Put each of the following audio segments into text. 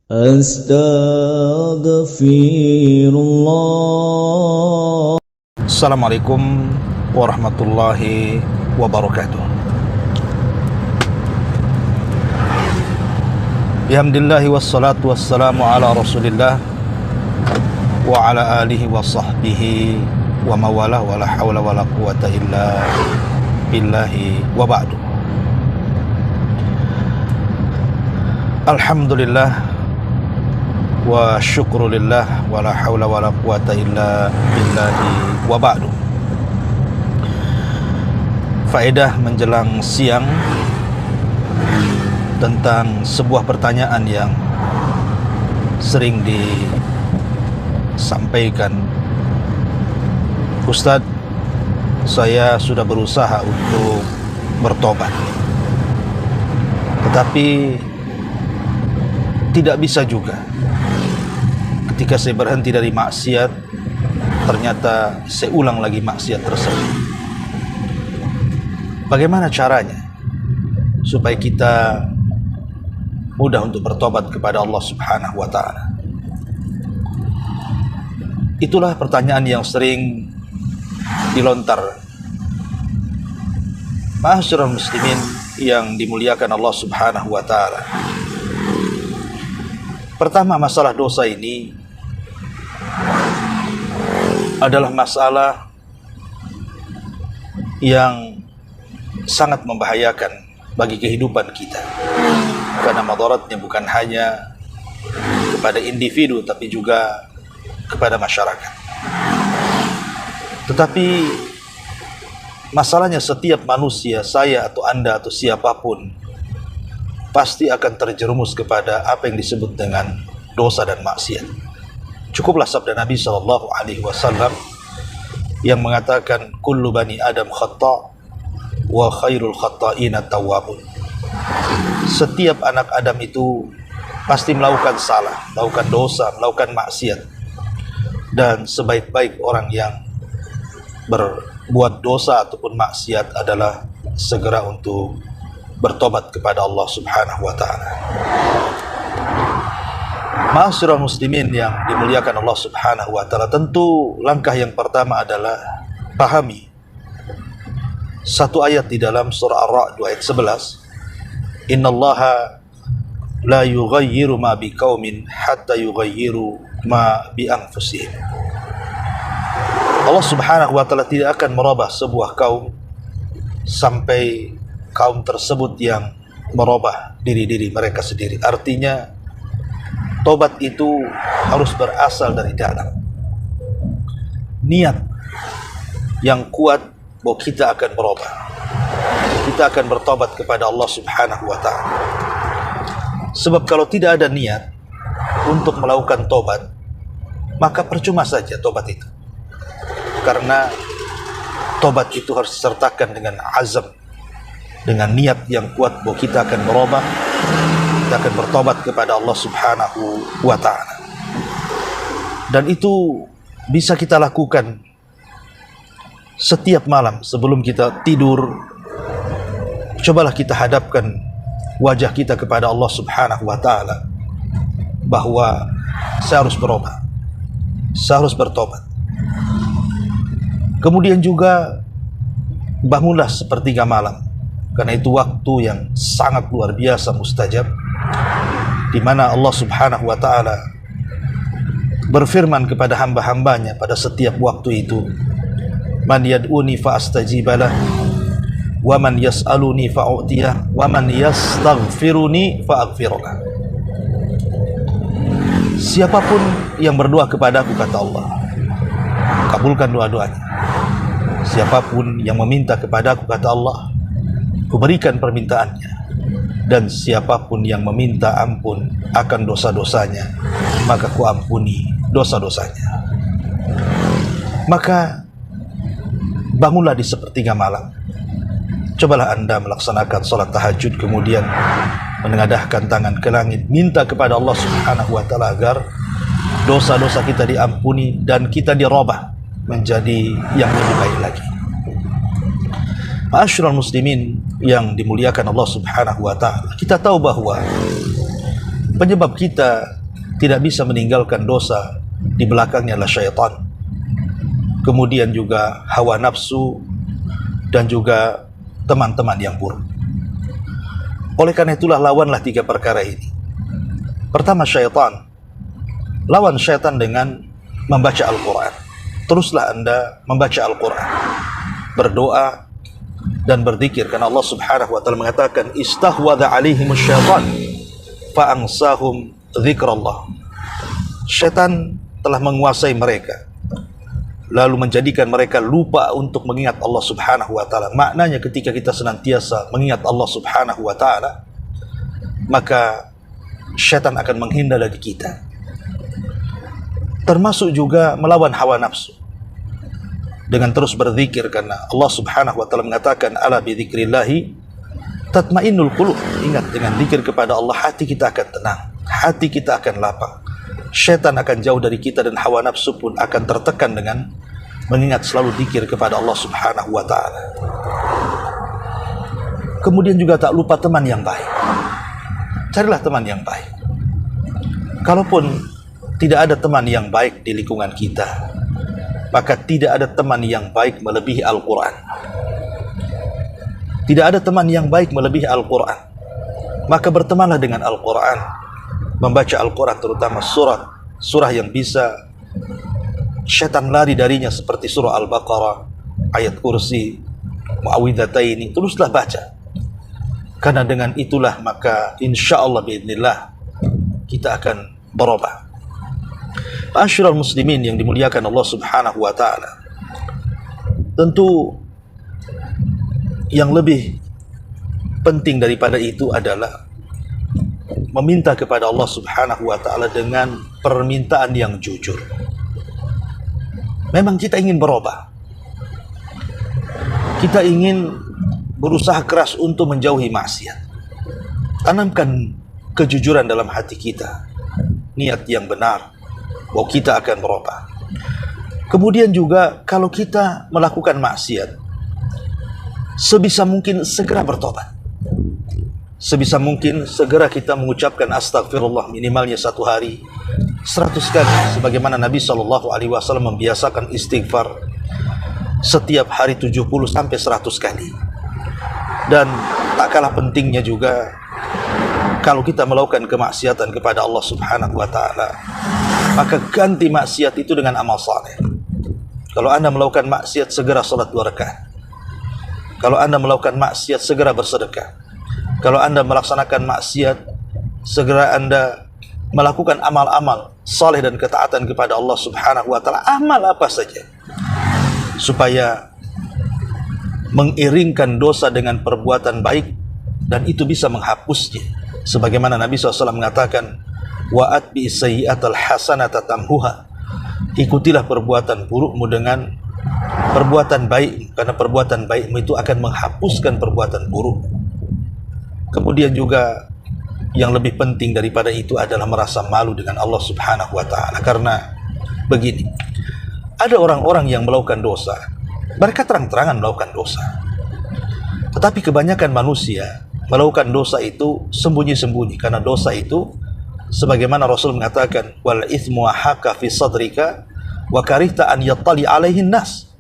Astaghfirullah. Assalamualaikum warahmatullahi wabarakatuh. Alhamdulillahi wassalatu wassalamu ala rasulillah wa ala alihi wa sahbihi wa mawalah wa la hawla wa la quwata illa billahi wa ba'du. Alhamdulillah wa syukrulillah wa la hawla wa la quwata illa billahi wa ba'du. Faedah menjelang siang tentang sebuah pertanyaan yang sering disampaikan. Ustadz, saya sudah berusaha untuk bertobat, tetapi tidak bisa juga. Ketika saya berhenti dari maksiat, ternyata saya ulang lagi maksiat tersebut. Bagaimana caranya supaya kita mudah untuk bertobat kepada Allah Subhanahu wa ta'ala? Itulah pertanyaan yang sering dilontar. Ma'asyiral muslimin yang dimuliakan Allah Subhanahu wa ta'ala. Pertama, masalah dosa ini adalah masalah yang sangat membahayakan bagi kehidupan kita, karena madaratnya bukan hanya kepada individu tapi juga kepada masyarakat. Tetapi masalahnya, setiap manusia, saya atau Anda atau siapapun, pasti akan terjerumus kepada apa yang disebut dengan dosa dan maksiat. Cukuplah sabda Nabi SAW yang mengatakan, kullu bani Adam khata' wa khairul khata'ina tawwabun. Setiap anak Adam itu pasti melakukan salah, melakukan dosa, melakukan maksiat, dan sebaik-baik orang yang berbuat dosa ataupun maksiat adalah segera untuk bertobat kepada Allah Subhanahu wa ta'ala. Ma'asyiral muslimin yang dimuliakan Allah Subhanahu wa ta'ala, tentu langkah yang pertama adalah pahami satu ayat di dalam surah Ar-Ra'd ayat 11. Innallaha la yughayyiru ma biqaumin hatta yughayyiru ma bi anfusihim. Allah Subhanahu wa ta'ala tidak akan merubah sebuah kaum sampai kaum tersebut yang merubah diri mereka sendiri. Artinya, tobat itu harus berasal dari dalam. Niat yang kuat bahwa kita akan berubah, kita akan bertobat kepada Allah Subhanahu wa ta'ala. Sebab kalau tidak ada niat untuk melakukan tobat, maka percuma saja tobat itu. Karena tobat itu harus disertakan dengan azam, dengan niat yang kuat bahwa kita akan berubah, kita akan bertobat kepada Allah Subhanahu wa ta'ala. Dan itu bisa kita lakukan setiap malam sebelum kita tidur. Cobalah kita hadapkan wajah kita kepada Allah Subhanahu wa ta'ala bahwa saya harus berubah, saya harus bertobat. Kemudian juga bangunlah sepertiga malam, karena itu waktu yang sangat luar biasa mustajab, di mana Allah Subhanahu wa ta'ala berfirman kepada hamba-hambanya pada setiap waktu itu, man yad'uni fa astajibalah, wa man yas'aluni fa u'tiyah, wa man yastaghfiruni fa aghfirlah. Siapapun yang berdoa kepadaku, kata Allah, kabulkan doa-doanya. Siapapun yang meminta kepadaku, kata Allah, kuberikan permintaannya. Dan siapapun yang meminta ampun akan dosa-dosanya, maka kuampuni dosa-dosanya. Maka bangunlah di sepertiga malam. Cobalah Anda melaksanakan sholat tahajud, kemudian menengadahkan tangan ke langit, minta kepada Allah Subhanahu wa ta'ala agar dosa-dosa kita diampuni dan kita dirubah menjadi yang lebih baik lagi. Ma'asyiral muslimin yang dimuliakan Allah Subhanahu wa ta'ala, kita tahu bahwa Penyebab kita tidak bisa meninggalkan dosa di belakangnya adalah syaitan, kemudian juga hawa nafsu, dan juga teman-teman yang buruk. Oleh karena itulah lawanlah 3 perkara ini. Pertama, syaitan. Lawan syaitan dengan membaca Al-Quran. Teruslah Anda membaca Al-Quran, berdoa dan berzikir, karena Allah Subhanahu wa taala mengatakan istahwadha alaihimus syaitan fa'ansahum dzikrallah. Syaitan telah menguasai mereka, lalu menjadikan mereka lupa untuk mengingat Allah Subhanahu wa taala. Maknanya ketika kita senantiasa mengingat Allah Subhanahu wa taala, maka syaitan akan menghindar dari kita. Termasuk juga melawan hawa nafsu dengan terus berzikir, karena Allah Subhanahu wa taala mengatakan ala bi dzikrillahi tatmainnul qulub. Ingat, dengan zikir kepada Allah hati kita akan tenang, hati kita akan lapang, syaitan akan jauh dari kita, dan hawa nafsu pun akan tertekan dengan mengingat selalu zikir kepada Allah Subhanahu wa taala. Kemudian juga tak lupa teman yang baik. Carilah teman yang baik. Kalaupun tidak ada teman yang baik di lingkungan kita, maka tidak ada teman yang baik melebihi Al-Quran. Tidak ada teman yang baik melebihi Al-Quran. Maka bertemanlah dengan Al-Quran, membaca Al-Quran, terutama surah yang bisa syaitan lari darinya, seperti surah Al-Baqarah, ayat kursi, muawwidhataini. Teruslah baca, karena dengan itulah maka insyaallah biidznillah kita akan berubah. Ma'asyiral muslimin yang dimuliakan Allah Subhanahu wa taala, tentu yang lebih penting daripada itu adalah meminta kepada Allah Subhanahu wa taala dengan permintaan yang jujur. Memang kita ingin berubah, kita ingin berusaha keras untuk menjauhi maksiat. Tanamkan kejujuran dalam hati kita, niat yang benar bahwa kita akan berubah. Kemudian juga kalau kita melakukan maksiat, sebisa mungkin segera bertobat. Sebisa mungkin segera kita mengucapkan astagfirullah minimalnya 1 hari 100 kali, sebagaimana Nabi SAW membiasakan istighfar setiap hari 70 sampai 100 kali. Dan tak kalah pentingnya juga, kalau kita melakukan kemaksiatan kepada Allah Subhanahu wa taala, maka ganti maksiat itu dengan amal saleh. Kalau Anda melakukan maksiat, segera salat 2 rakaat. Kalau Anda melakukan maksiat, segera bersedekah. Kalau Anda melaksanakan maksiat, segera Anda melakukan amal-amal saleh dan ketaatan kepada Allah Subhanahu wa taala. Amal apa saja, supaya mengiringkan dosa dengan perbuatan baik, dan itu bisa menghapusnya. Sebagaimana Nabi SAW mengatakan, wa atbi sayyi'atal hasanata tamhuha. Ikutilah perbuatan burukmu dengan perbuatan baik, karena perbuatan baikmu itu akan menghapuskan perbuatan buruk. Kemudian juga yang lebih penting daripada itu adalah merasa malu dengan Allah Subhanahu wa taala. Karena begini, ada orang-orang yang melakukan dosa, mereka terang-terangan melakukan dosa, tetapi kebanyakan manusia melakukan dosa itu sembunyi-sembunyi. Karena dosa itu, sebagaimana Rasul mengatakan, wal ithmu haka fi sadrika wa karihta an yattali alaihin nas.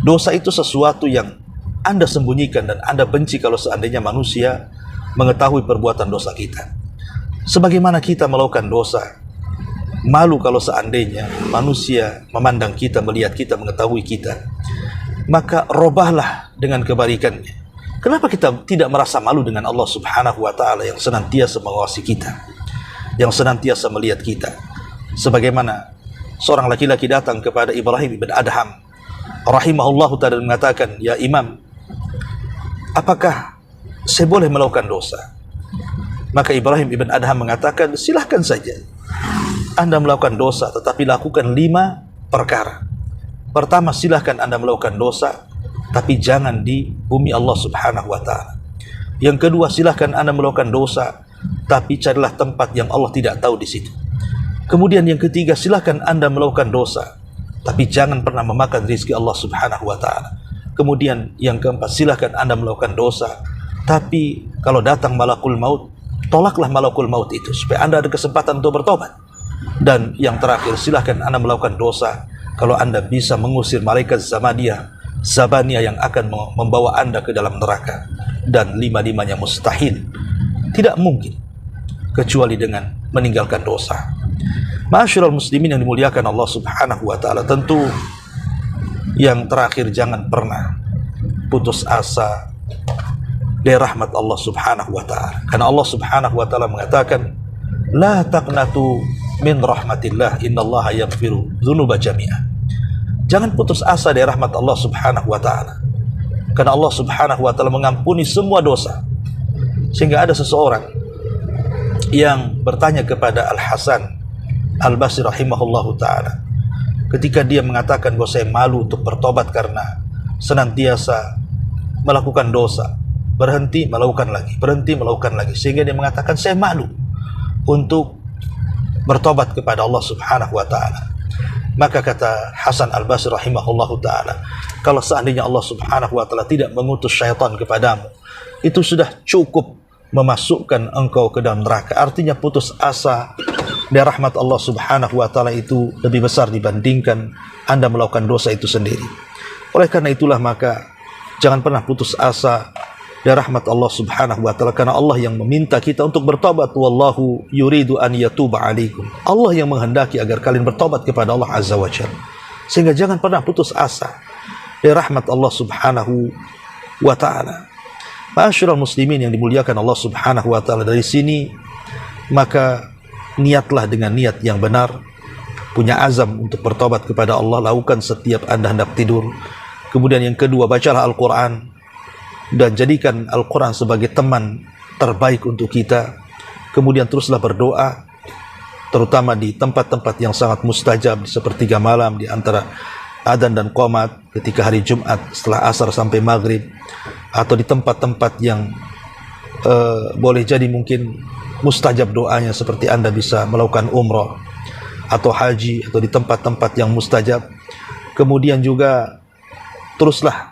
Dosa itu sesuatu yang Anda sembunyikan dan Anda benci kalau seandainya manusia mengetahui perbuatan dosa kita. Sebagaimana kita melakukan dosa, malu kalau seandainya manusia memandang kita, melihat kita, mengetahui kita. Maka robahlah dengan kebaikannya. Kenapa kita tidak merasa malu dengan Allah Subhanahu wa ta'ala yang senantiasa mengawasi kita, yang senantiasa melihat kita? Sebagaimana seorang laki-laki datang kepada Ibrahim ibn Adham rahimahullahu ta'ala mengatakan, ya Imam, apakah saya boleh melakukan dosa? Maka Ibrahim ibn Adham mengatakan, silahkan saja Anda melakukan dosa, tetapi lakukan 5 perkara. Pertama, silahkan Anda melakukan dosa, tapi jangan di bumi Allah Subhanahu wa ta'ala. Yang kedua, silahkan Anda melakukan dosa, tapi carilah tempat yang Allah tidak tahu di situ. Kemudian yang ketiga, silahkan Anda melakukan dosa, tapi jangan pernah memakan rezeki Allah Subhanahu wa ta'ala. Kemudian yang keempat, silahkan Anda melakukan dosa, tapi kalau datang malakul maut, tolaklah malakul maut itu supaya Anda ada kesempatan untuk bertobat. Dan yang terakhir, silahkan Anda melakukan dosa kalau Anda bisa mengusir malaikat Zabaniyah yang akan membawa Anda ke dalam neraka. Dan lima-limanya mustahil, tidak mungkin kecuali dengan meninggalkan dosa. Ma'asyiral muslimin yang dimuliakan Allah Subhanahu wa taala, tentu yang terakhir, jangan pernah putus asa dari rahmat Allah Subhanahu wa taala. Karena Allah Subhanahu wa taala mengatakan, la taqnatu min rahmatillah, innallaha yaghfiru dzunuba jami'ah. Jangan putus asa dari rahmat Allah Subhanahu wa taala. Karena Allah Subhanahu wa taala mengampuni semua dosa. Sehingga ada seseorang yang bertanya kepada Al-Hasan Al-Basri rahimahullahu ta'ala, ketika dia mengatakan bahwa saya malu untuk bertobat karena senantiasa melakukan dosa, berhenti melakukan lagi, sehingga dia mengatakan saya malu untuk bertobat kepada Allah Subhanahu wa ta'ala. Maka kata Hasan Al-Basri rahimahullahu ta'ala, kalau seandainya Allah Subhanahu wa ta'ala tidak mengutus syaitan kepadamu, itu sudah cukup memasukkan engkau ke dalam neraka. Artinya putus asa dari rahmat Allah Subhanahu wa taala itu lebih besar dibandingkan Anda melakukan dosa itu sendiri. Oleh karena itulah maka jangan pernah putus asa dari rahmat Allah Subhanahu wa taala, karena Allah yang meminta kita untuk bertobat. Wallahu yuridu an yatuba alaikum. Allah yang menghendaki agar kalian bertobat kepada Allah Azza wa Jalla. Sehingga jangan pernah putus asa dari rahmat Allah Subhanahu wa taala. Ma'asyiral muslimin yang dimuliakan Allah Subhanahu wa taala, dari sini maka niatlah dengan niat yang benar, punya azam untuk bertobat kepada Allah, lakukan setiap Anda hendak tidur. Kemudian yang kedua, bacalah Al-Quran dan jadikan Al-Quran sebagai teman terbaik untuk kita. Kemudian teruslah berdoa, terutama di tempat-tempat yang sangat mustajab, di sepertiga malam, di antara adzan dan qomat, ketika hari Jumat setelah asar sampai maghrib, atau di tempat-tempat yang boleh jadi mungkin mustajab doanya, seperti Anda bisa melakukan umrah atau haji, atau di tempat-tempat yang mustajab. Kemudian juga teruslah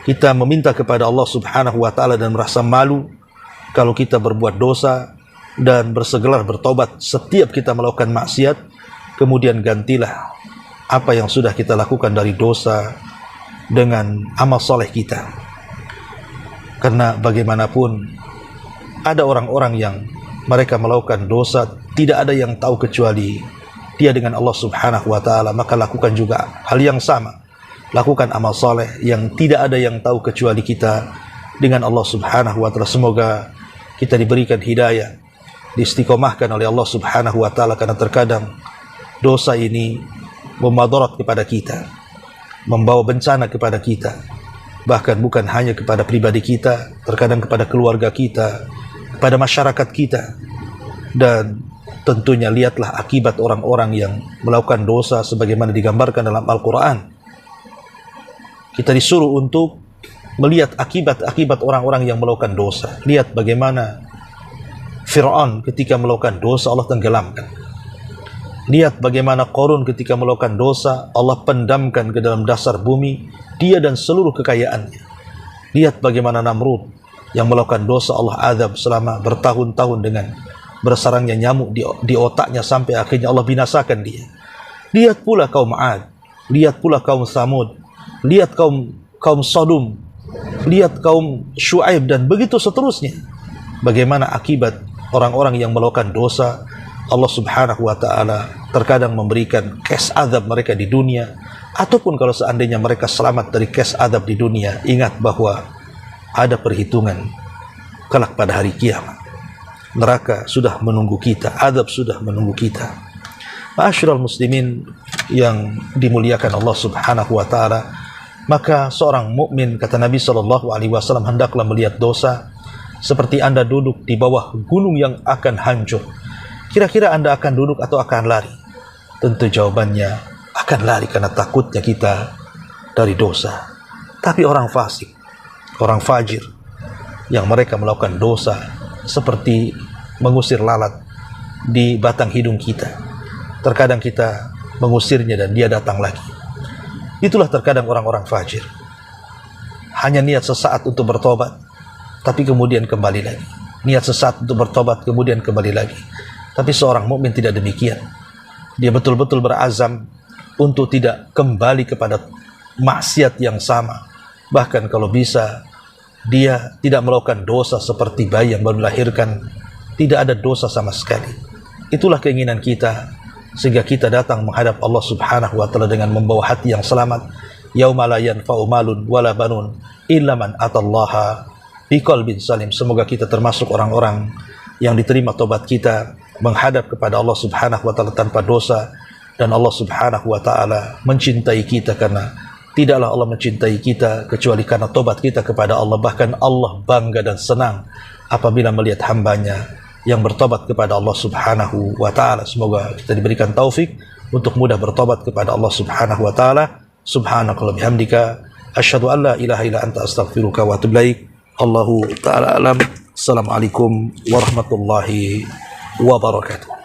kita meminta kepada Allah Subhanahu wa taala dan merasa malu kalau kita berbuat dosa, dan bersegelar bertobat setiap kita melakukan maksiat. Kemudian gantilah apa yang sudah kita lakukan dari dosa dengan amal soleh kita. Karena bagaimanapun ada orang-orang yang mereka melakukan dosa, tidak ada yang tahu kecuali dia dengan Allah Subhanahu wa taala. Maka lakukan juga hal yang sama, lakukan amal soleh yang tidak ada yang tahu kecuali kita dengan Allah Subhanahu wa taala. Semoga kita diberikan hidayah, diistiqomahkan oleh Allah Subhanahu wa taala, karena terkadang dosa ini memadarat kepada kita, membawa bencana kepada kita, bahkan bukan hanya kepada pribadi kita, terkadang kepada keluarga kita, kepada masyarakat kita. Dan tentunya lihatlah akibat orang-orang yang melakukan dosa sebagaimana digambarkan dalam Al-Quran. Kita disuruh untuk melihat akibat-akibat orang-orang yang melakukan dosa. Lihat bagaimana Fir'aun ketika melakukan dosa, Allah tenggelamkan. Lihat bagaimana Qarun ketika melakukan dosa, Allah pendamkan ke dalam dasar bumi, dia dan seluruh kekayaannya. Lihat bagaimana Namrud yang melakukan dosa, Allah azab selama bertahun-tahun dengan bersarangnya nyamuk di otaknya, sampai akhirnya Allah binasakan dia. Lihat pula kaum Ad, lihat pula kaum Samud, lihat kaum Sodom, lihat kaum Syuaib, dan begitu seterusnya. Bagaimana akibat orang-orang yang melakukan dosa. Allah Subhanahu wa ta'ala terkadang memberikan kes azab mereka di dunia, ataupun kalau seandainya mereka selamat dari kes azab di dunia, ingat bahwa ada perhitungan kelak pada hari kiamat. Neraka sudah menunggu kita, azab sudah menunggu kita. Ma'asyiral muslimin yang dimuliakan Allah Subhanahu wa ta'ala, maka seorang mukmin, kata Nabi SAW, hendaklah melihat dosa seperti Anda duduk di bawah gunung yang akan hancur. Kira-kira Anda akan duduk atau akan lari? Tentu jawabannya akan lari, karena takutnya kita dari dosa. Tapi orang fasik, orang fajir, yang mereka melakukan dosa seperti mengusir lalat di batang hidung kita. Terkadang kita mengusirnya dan dia datang lagi. Itulah terkadang orang-orang fajir. Hanya niat sesaat untuk bertobat, tapi kemudian kembali lagi. niat sesat untuk bertobat kemudian kembali lagi. Tapi seorang mukmin tidak demikian. Dia betul-betul berazam untuk tidak kembali kepada maksiat yang sama. Bahkan kalau bisa, dia tidak melakukan dosa seperti bayi yang baru dilahirkan. Tidak ada dosa sama sekali. Itulah keinginan kita, sehingga kita datang menghadap Allah Subhanahu wa ta'ala dengan membawa hati yang selamat. Yauma la yanfa'u malun wala banun illa man atallaha biqalbin salim. Semoga kita termasuk orang-orang yang diterima tobat kita, menghadap kepada Allah Subhanahu wa ta'ala tanpa dosa, dan Allah Subhanahu wa ta'ala mencintai kita, karena tidaklah Allah mencintai kita kecuali karena tobat kita kepada Allah. Bahkan Allah bangga dan senang apabila melihat hambanya yang bertobat kepada Allah Subhanahu wa ta'ala. Semoga kita diberikan taufik untuk mudah bertobat kepada Allah Subhanahu wa ta'ala. Subhanakallahumma bihamdika asyhadu an la ilaha illa anta astaghfiruka wa atubu ilaik. Allahu ta'ala alam. Assalamualaikum warahmatullahi wabarakatuh.